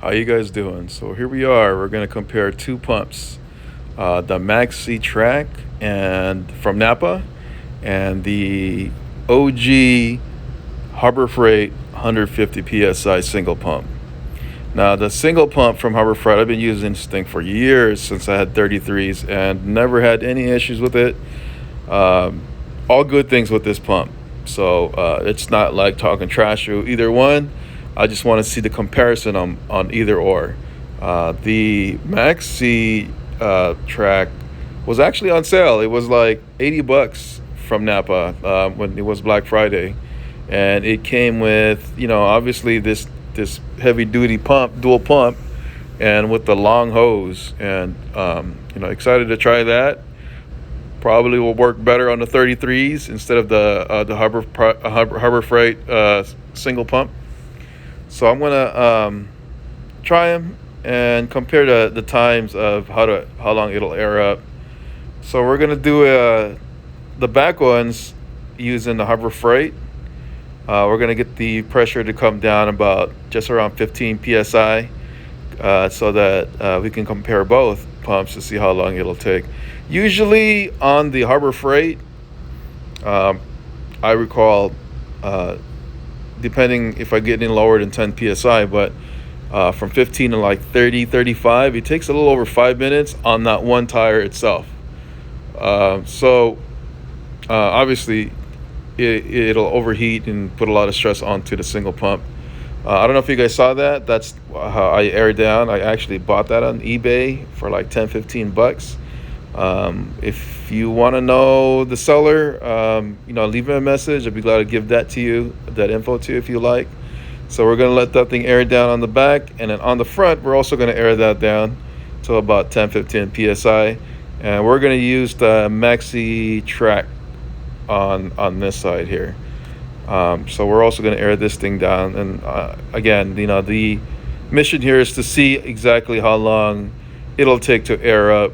How you guys doing? So here we are. We're going to compare two pumps, the Maxi Track and from Napa, and the OG Harbor Freight 150 psi single pump. Now the single pump from Harbor Freight, I've been using this thing for years since I had 33s and never had any issues with it. All good things with this pump. So it's not like talking trash to either one. I just want to see the comparison on either or. The Maxi Track was actually on sale. It was like $80 from Napa when it was Black Friday, and it came with, obviously this heavy duty pump, dual pump, and with the long hose. And excited to try that. Probably will work better on the 33s instead of the Harbor Freight single pump. So I'm gonna try them and compare the times of how long it'll air up. So we're gonna do the back ones using the Harbor Freight. We're gonna get the pressure to come down about just around 15 psi, so that we can compare both pumps to see how long it'll take. Usually on the Harbor Freight, I recall, depending if I get any lower than 10 psi, but from 15 to like 30, 35, it takes a little over 5 minutes on that one tire itself. So obviously it'll overheat and put a lot of stress onto the single pump. I don't know if you guys saw that. That's how I aired down. I actually bought that on eBay for like 10, 15 bucks. If you want to know the seller, leave me a message. I'd be glad to give that info to you if you like. So we're going to let that thing air down on the back, and then on the front, we're also going to air that down to about 10, 15 psi. And we're going to use the Maxi Track on this side here. So we're also going to air this thing down. And again, the mission here is to see exactly how long it'll take to air up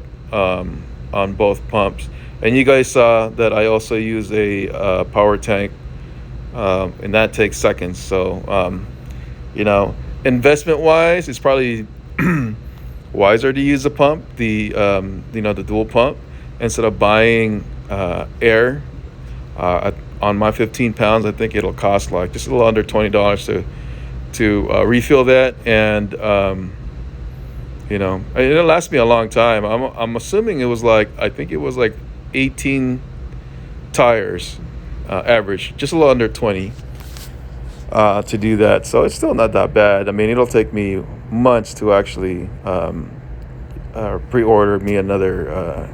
on both pumps. And you guys saw that I also use a power tank, and that takes seconds. So investment wise, it's probably wiser to use the pump, the dual pump, instead of buying air. On my 15 pounds, I think it'll cost like just a little under $20 to refill that, and it'll last me a long time. I'm assuming I think it was like 18 tires average, just a little under 20 to do that. So it's still not that bad. I mean, it'll take me months to actually pre-order me another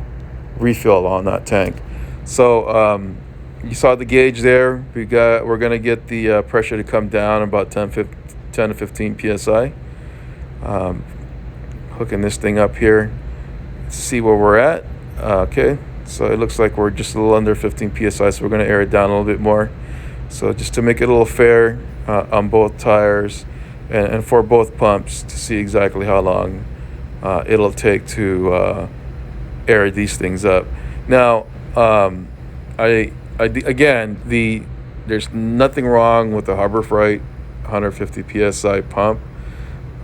refill on that tank. So you saw the gauge there. We're gonna get the pressure to come down about 10 to 15 psi. Hooking this thing up here to see where we're at. Okay, so it looks like we're just a little under 15 psi, so we're going to air it down a little bit more. So just to make it a little fair on both tires and for both pumps, to see exactly how long it'll take to air these things up. Now, again, there's nothing wrong with the Harbor Freight 150 psi pump,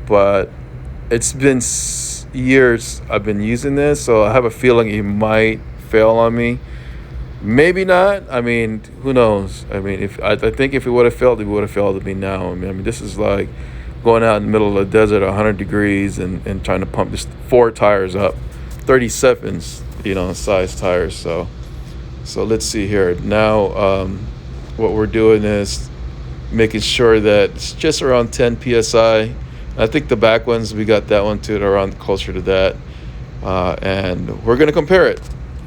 but it's been years I've been using this, so I have a feeling it might fail on me. Maybe not. I mean, who knows? I mean, I think if it would have failed, it would have failed at me now. I mean, this is like going out in the middle of the desert, 100 degrees, and trying to pump just 4 tires up, 37s, size tires. So let's see here. Now, what we're doing is making sure that it's just around 10 psi. I think the back ones, we got that one too, around closer to that. And we're going to compare it.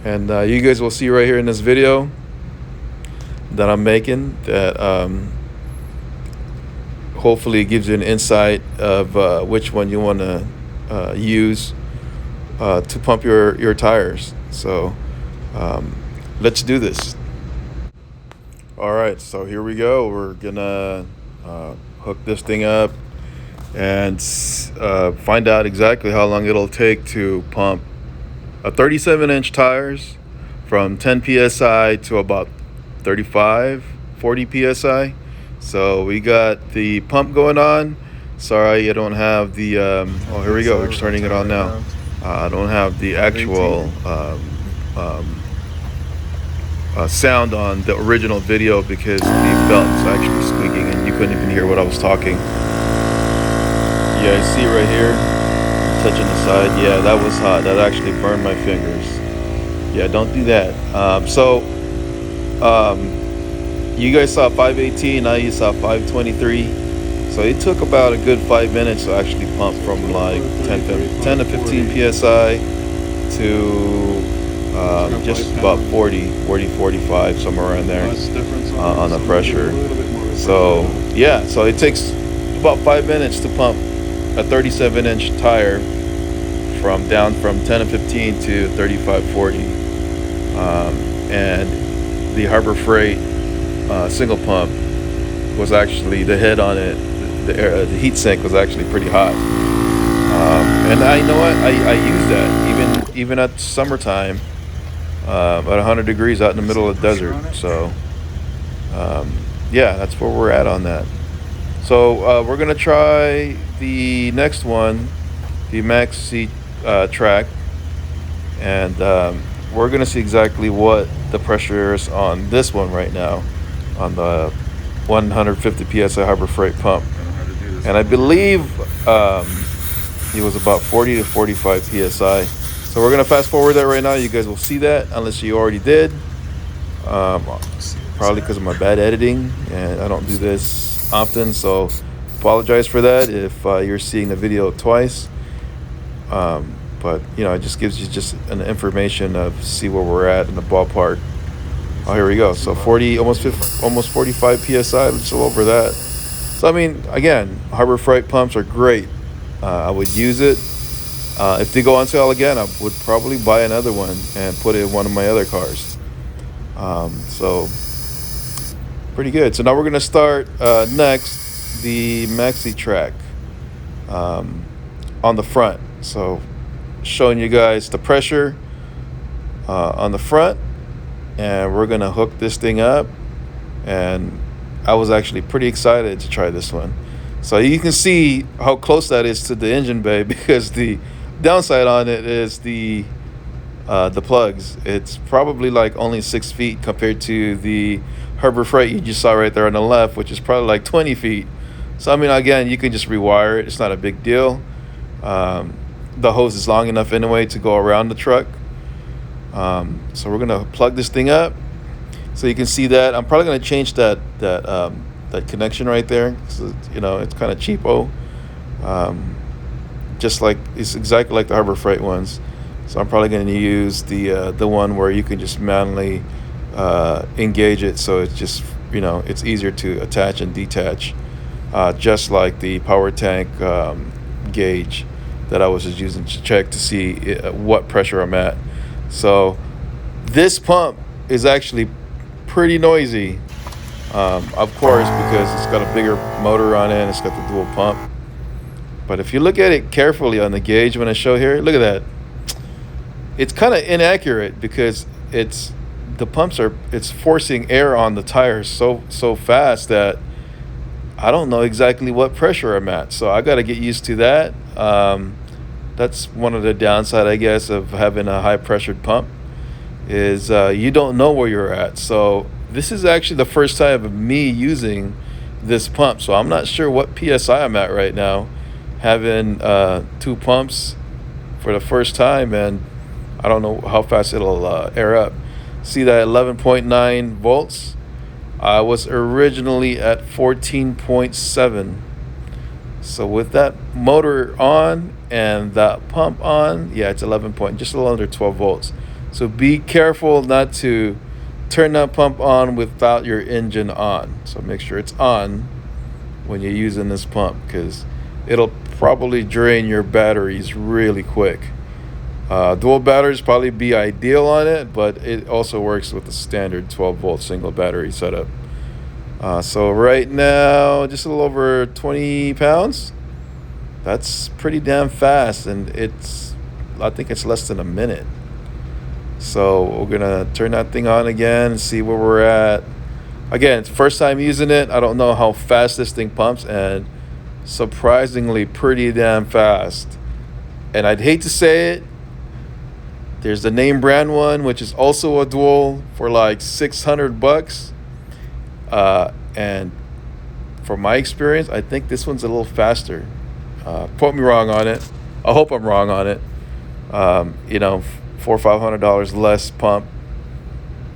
And you guys will see right here in this video that I'm making that hopefully gives you an insight of which one you want to use to pump your tires. So let's do this. All right, so here we go. We're going to hook this thing up and find out exactly how long it'll take to pump a 37-inch tires from 10 psi to about 35, 40 psi. So we got the pump going on. Sorry, I don't have the. Oh, here we go. We're just turning it on now. I don't have the actual um, sound on the original video because the belt is actually squeaking and you couldn't even hear what I was talking. Yeah, I see right here, touching the side. Yeah, that was hot. That actually burned my fingers. Yeah, don't do that. Um, you guys saw 518, now you saw 523. So it took about a good 5 minutes to actually pump from like 10 to 15 psi to just about 45, somewhere around there on the pressure. So yeah, so it takes about 5 minutes to pump a 37-inch tire from down from 10 to 15 to 35, 40. And the Harbor Freight single pump was actually, the head on it, the heat sink was actually pretty hot. And I know what, I use that even at summertime, at 100 degrees out in the middle of the desert. So yeah, that's where we're at on that. So we're gonna try the next one, the Maxi track, and we're gonna see exactly what the pressure is on this one right now, on the 150 psi Harbor Freight pump, and I believe it was about 40 to 45 psi. So we're gonna fast forward that right now. You guys will see that unless you already did. Probably because of my bad editing, and I don't do this often, so apologize for that if you're seeing the video twice. But you know, it just gives you just an information of see where we're at in the ballpark. Oh, here we go. So 40, almost 45 psi, just a little over that. So I mean, again, Harbor Freight pumps are great. I would use it. If they go on sale again, I would probably buy another one and put it in one of my other cars. So pretty good. So now we're gonna start next the Maxi track on the front. So showing you guys the pressure on the front, and we're gonna hook this thing up. And I was actually pretty excited to try this one. So you can see how close that is to the engine bay, because the downside on it is the plugs. It's probably like only 6 feet compared to the Harbor Freight you just saw right there on the left, which is probably like 20 feet. So I mean, again, you can just rewire it. It's not a big deal. The hose is long enough anyway to go around the truck. So we're gonna plug this thing up. So you can see that I'm probably gonna change that connection right there. So, you know, it's kind of cheapo. Just like, it's exactly like the Harbor Freight ones. So I'm probably going to use the one where you can just manually engage it. So it's just, you know, it's easier to attach and detach, just like the power tank gauge that I was just using to check to see what pressure I'm at. So this pump is actually pretty noisy, of course, because it's got a bigger motor on it and it's got the dual pump. But if you look at it carefully on the gauge when I show here, look at that. It's kind of inaccurate because it's forcing air on the tires so fast that I don't know exactly what pressure I'm at. So I got to get used to that. That's one of the downside, I guess, of having a high pressured pump, is you don't know where you're at. So this is actually the first time of me using this pump. So I'm not sure what PSI I'm at right now, having two pumps for the first time, and I don't know how fast it'll air up. See that 11.9 volts? I was originally at 14.7. So with that motor on and that pump on, yeah, it's 11 point, just a little under 12 volts. So be careful not to turn that pump on without your engine on. So make sure it's on when you're using this pump, because it'll probably drain your batteries really quick. Dual batteries probably be ideal on it, but it also works with the standard 12 volt single battery setup. So right now, just a little over 20 pounds. That's pretty damn fast, and I think it's less than a minute. So we're gonna turn that thing on again and see where we're at. Again, it's the first time using it. I don't know how fast this thing pumps, and surprisingly pretty damn fast. And I'd hate to say it, there's the name brand one, which is also a dual for like 600 bucks. And from my experience, I think this one's a little faster. Quote me wrong on it. I hope I'm wrong on it. You know, $400 or $500 less pump,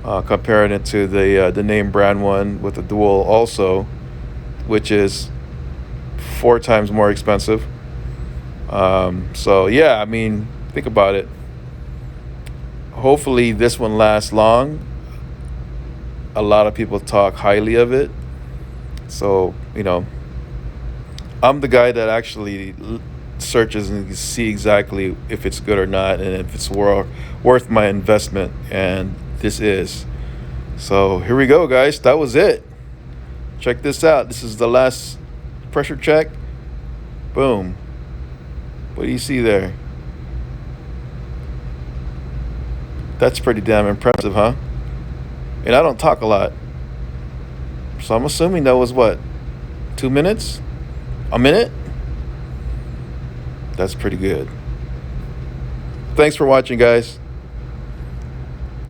comparing it to the name brand one with the dual also, which is 4 times more expensive. So yeah, I mean, think about it. Hopefully this one lasts long. A lot of people talk highly of it. So, you know, I'm the guy that actually searches and see exactly if it's good or not and if it's worth my investment. And this is. So here we go, guys. That was it. Check this out. This is the last pressure check. Boom. What do you see there? That's pretty damn impressive, huh? And I don't talk a lot. So I'm assuming that was what? 2 minutes? A minute? That's pretty good. Thanks for watching, guys.